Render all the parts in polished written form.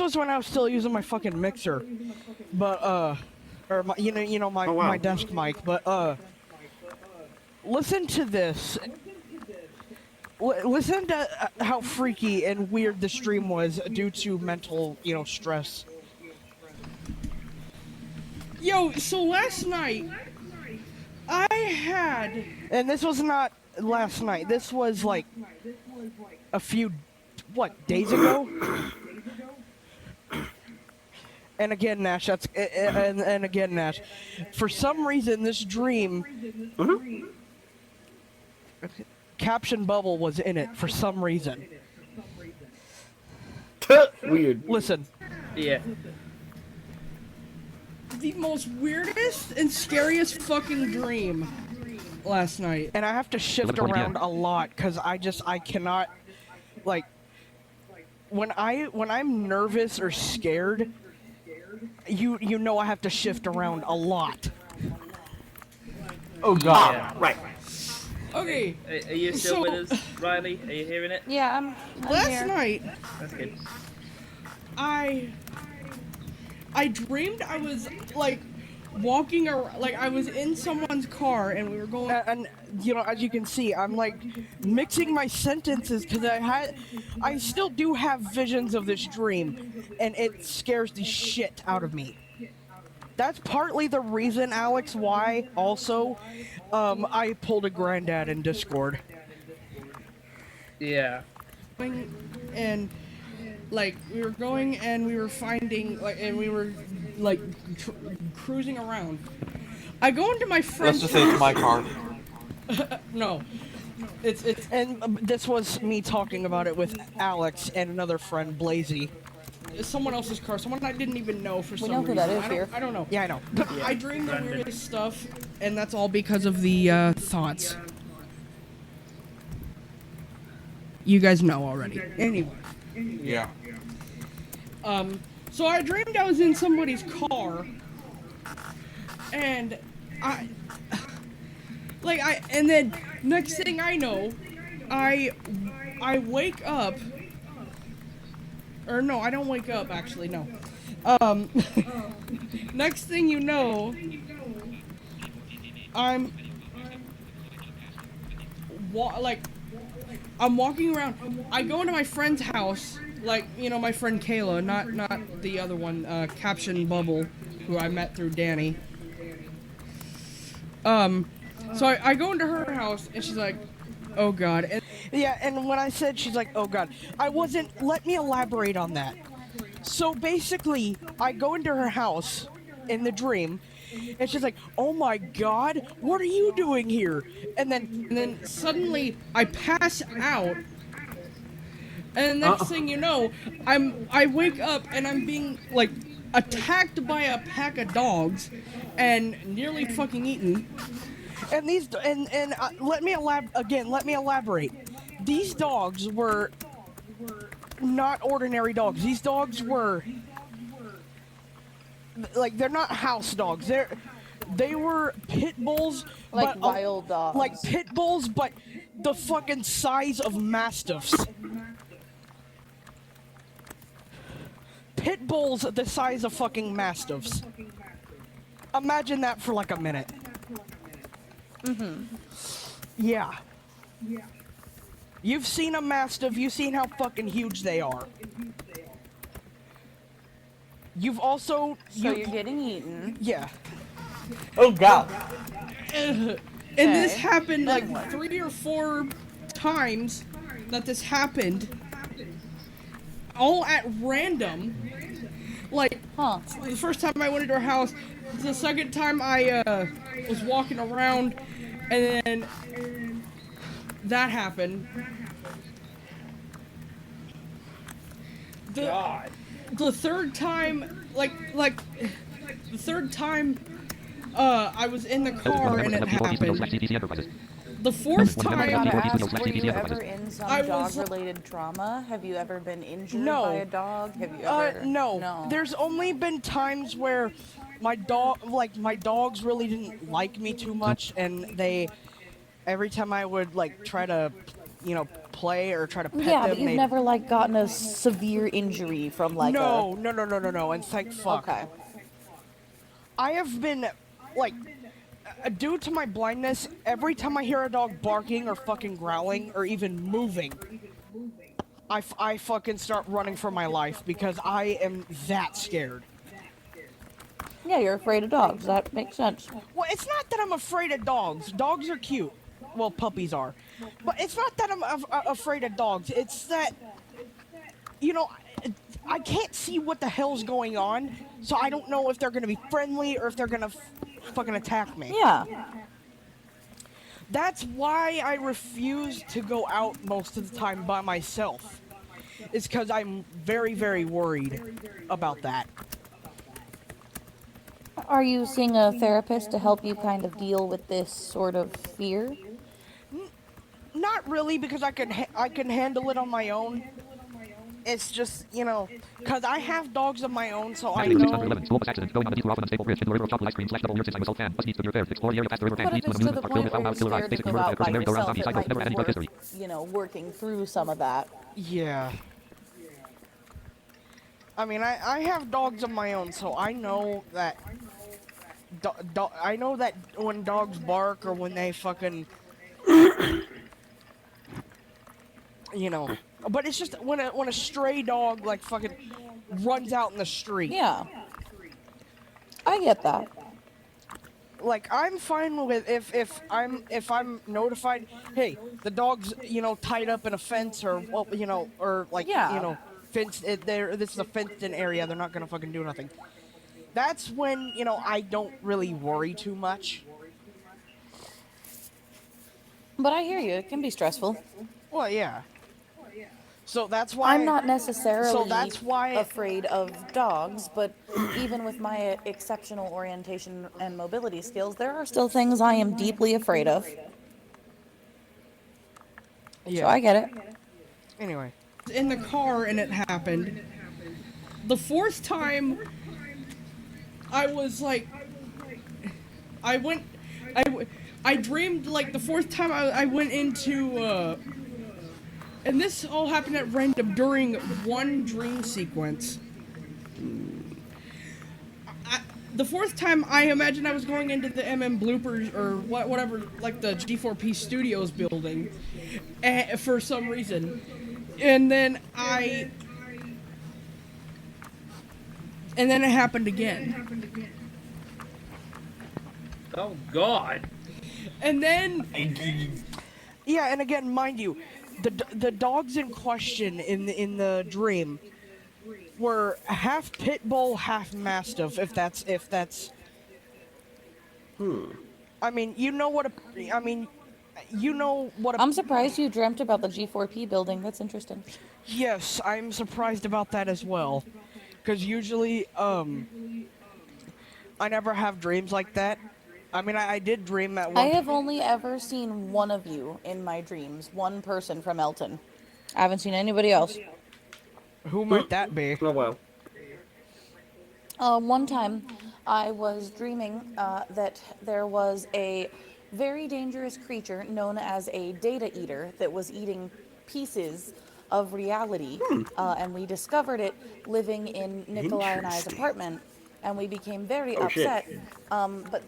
was when I was still using my fucking mixer, but or my, my Oh, wow. my desk mic. But listen to this. Listen to how freaky and weird the stream was due to mental, stress. Yo, so last night, I had... And this was not last night. This was like a few, days ago? And again, Nash, and again, Nash. For some reason, this dream... Caption Bubble was in it for some reason. Weird. Listen. Yeah. The most weirdest and scariest fucking dream last night. And I have to shift around a lot because I cannot, like, when I'm nervous or scared, you know I have to shift around a lot. Oh god. Yeah. Right. Okay. Are you still with us, Riley? Are you hearing it? Yeah, I'm last here. night, That's good. I dreamed I was, like, walking around, like, I was in someone's car and we were going... And as you can see, I'm, like, mixing my sentences because I still do have visions of this dream, and it scares the shit out of me. That's partly the reason, Alex, why, also, I pulled a granddad in Discord. Yeah. And, like, we were going and we were finding, like, and we were, like, cruising around. I go into my friend's Let's just say it's my car. No. It's And this was me talking about it with Alex and another friend, Blazy. someone else's car, someone I didn't even know for some reason. We know who that is here. I don't know. Yeah, I know. I dream the weirdest stuff, and that's all because of the thoughts. You guys know already. Anyway. Yeah. So I dreamed I was in somebody's car, and and then next thing I know, I wake up. Or no, I don't wake up, actually, no. Next thing you know, I'm walking around. I go into my friend's house, like, my friend Kayla, not the other one, Caption Bubble, who I met through Danny. So I go into her house, and she's like, oh god. And when I said she's like, oh god, let me elaborate on that. So basically, I go into her house in the dream, and she's like, oh my god, what are you doing here? And then suddenly I pass out, and the next thing you know, I wake up and I'm being, like, attacked by a pack of dogs and nearly fucking eaten. And let me elaborate. These dogs were not ordinary dogs. These dogs were, like, they're not house dogs. They were pit bulls, like wild dogs. Like pit bulls, but the fucking size of mastiffs. Pit bulls the size of fucking mastiffs. Imagine that for like a minute. Yeah. You've seen a mastiff, you've seen how fucking huge they are. You've also... So you're getting eaten. Yeah. Oh god. And this happened like 3 or 4 times that this happened. All at random. Like, the first time I went into her house, the second time I was walking around, and then that happened. The third time, the third time I was in the car and it happened. The fourth time, I gotta ask, were you ever in some dog-related trauma? Have you ever been injured by a dog? Have you ever? No. There's only been times where my dogs really didn't like me too much, and every time I would, like, try to, play or try to pet them. Yeah, but you've never like gotten a severe injury from like no, and thank fuck. Okay. I have been, like, due to my blindness, every time I hear a dog barking or fucking growling or even moving, I fucking start running for my life because I am that scared. Yeah, you're afraid of dogs. That makes sense. Well, it's not that I'm afraid of dogs. Dogs are cute. Well, puppies are. But it's not that I'm afraid of dogs. It's that, you know, I can't see what the hell's going on, so I don't know if they're going to be friendly or if they're going to fucking attack me. Yeah. That's why I refuse to go out most of the time by myself. It's because I'm very, very worried about that. Are you seeing a therapist to help you kind of deal with this sort of fear? Not really, because I can handle it on my own. It's just, you know, because I have dogs of my own, so I know... But if it's to the point where you're scared to go out by yourself, and like we're, you know, working through some of that. Yeah. I mean, I have dogs of my own, so I know that... I know that when dogs bark or when they fucking... you know... But it's just when a stray dog like fucking runs out in the street. Yeah. I get that. Like I'm fine with if I'm notified, hey, the dog's, you know, tied up in a fence or, well, you know, or like, you know, fenced this is a fenced in area, they're not gonna fucking do nothing. That's when, you know, I don't really worry too much. But I hear you, it can be stressful. Well, yeah. So that's why I'm not necessarily afraid of dogs, but even with my exceptional orientation and mobility skills, there are still things I am deeply afraid of. Yeah. So I get it. Anyway. In the car and it happened. The fourth time I was like, I dreamed like the fourth time I went into, and this all happened at random during one dream sequence. The fourth time, I imagined I was going into the bloopers or whatever, like the G4P Studios building, for some reason, and then it happened again. Oh God! And then, yeah, and again, mind you, the dogs in question in the dream were half pit bull, half mastiff. If that's. I mean, you know what I'm surprised you dreamt about the G4P building. That's interesting. Yes, I'm surprised about that as well, because usually I never have dreams like that. I mean, I did dream at one. I have only ever seen one of you in my dreams. One person from Elten. I haven't seen anybody else. Who might that be? Oh, well. One time, I was dreaming that there was a very dangerous creature known as a data eater that was eating pieces of reality, and we discovered it living in Nikolai and I's apartment, and we became very upset. But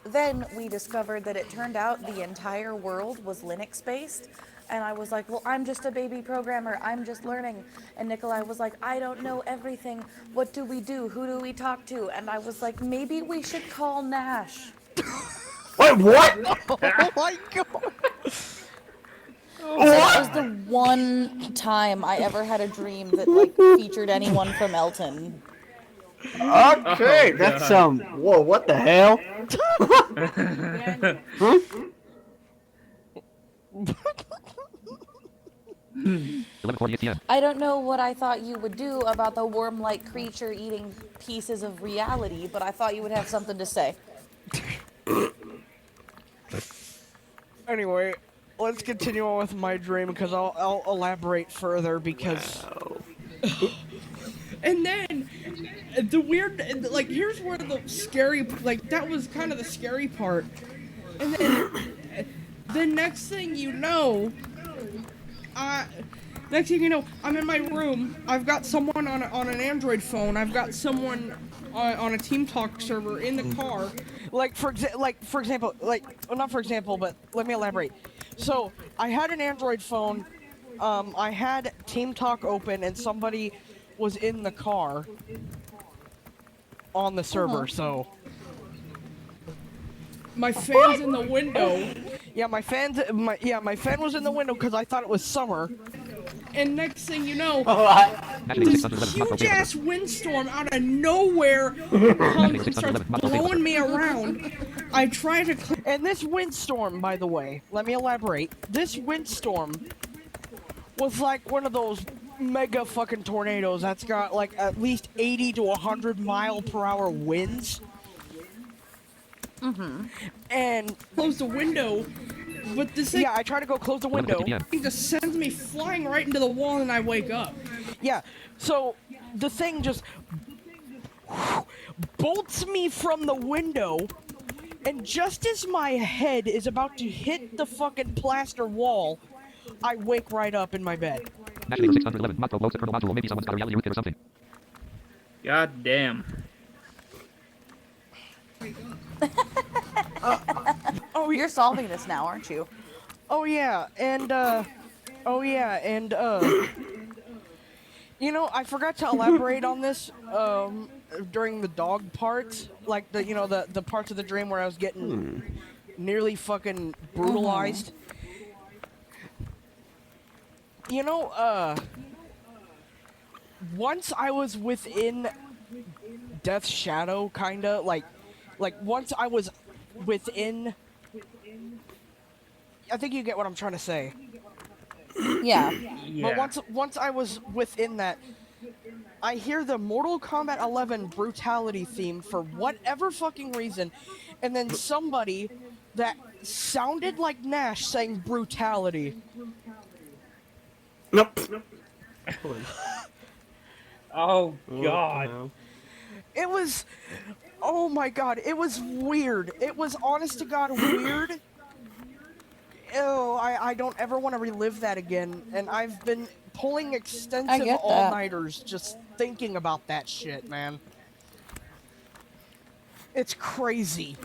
then we discovered that it turned out the entire world was Linux-based, and I was like, well, I'm just a baby programmer, I'm just learning. And Nikolai was like, I don't know everything. What do we do? Who do we talk to? And I was like, maybe we should call Nash. Wait, what? Oh my God. So that was the one time I ever had a dream that like featured anyone from Elten. Okay, that's whoa, what the hell? Huh? I don't know what I thought you would do about the worm-like creature eating pieces of reality, but I thought you would have something to say. Anyway, let's continue on with my dream because I'll elaborate further because. And then the weird, like, here's where the scary, like, that was kind of the scary part. And then the next thing you know, next thing you know, I'm in my room. I've got someone on an Android phone. I've got someone on a Team Talk server in the car. Like for example, well, not for example, but let me elaborate. So I had an Android phone. I had Team Talk open, and somebody was in the car on the server. So my fan's in the window. yeah, my fan was in the window because I thought it was summer. And next thing you know, What? this huge-ass windstorm out of nowhere comes and starts blowing me around. I try to And this windstorm, by the way, let me elaborate. This windstorm was like one of those mega fucking tornadoes that's got like at least 80 to 100 mile per hour winds. And close the window, but this thing yeah, I try to go close the window. just sends me flying right into the wall and I wake up. Yeah, so the thing just bolts me from the window, and just as my head is about to hit the fucking plaster wall, I wake right up in my bed. Naturally, the 611 mod blows the kernel module. Maybe someone's got a reality root kit or something. God damn. Oh, You're solving this now, aren't you? oh yeah, and you know, I forgot to elaborate on this during the dog parts, like the parts of the dream where I was getting nearly fucking brutalized. You know, once I was within Death's shadow, kinda like once I was within. I think you get what I'm trying to say. Yeah. Yeah. But once I was within that, I hear the Mortal Kombat 11 brutality theme for whatever fucking reason, and then somebody that sounded like Nash saying brutality. Nope. Oh God. It was, oh my god, it was weird. It was honest to god weird. Ew, I don't ever want to relive that again, and I've been pulling extensive get that. all-nighters just thinking about that shit, man. It's crazy.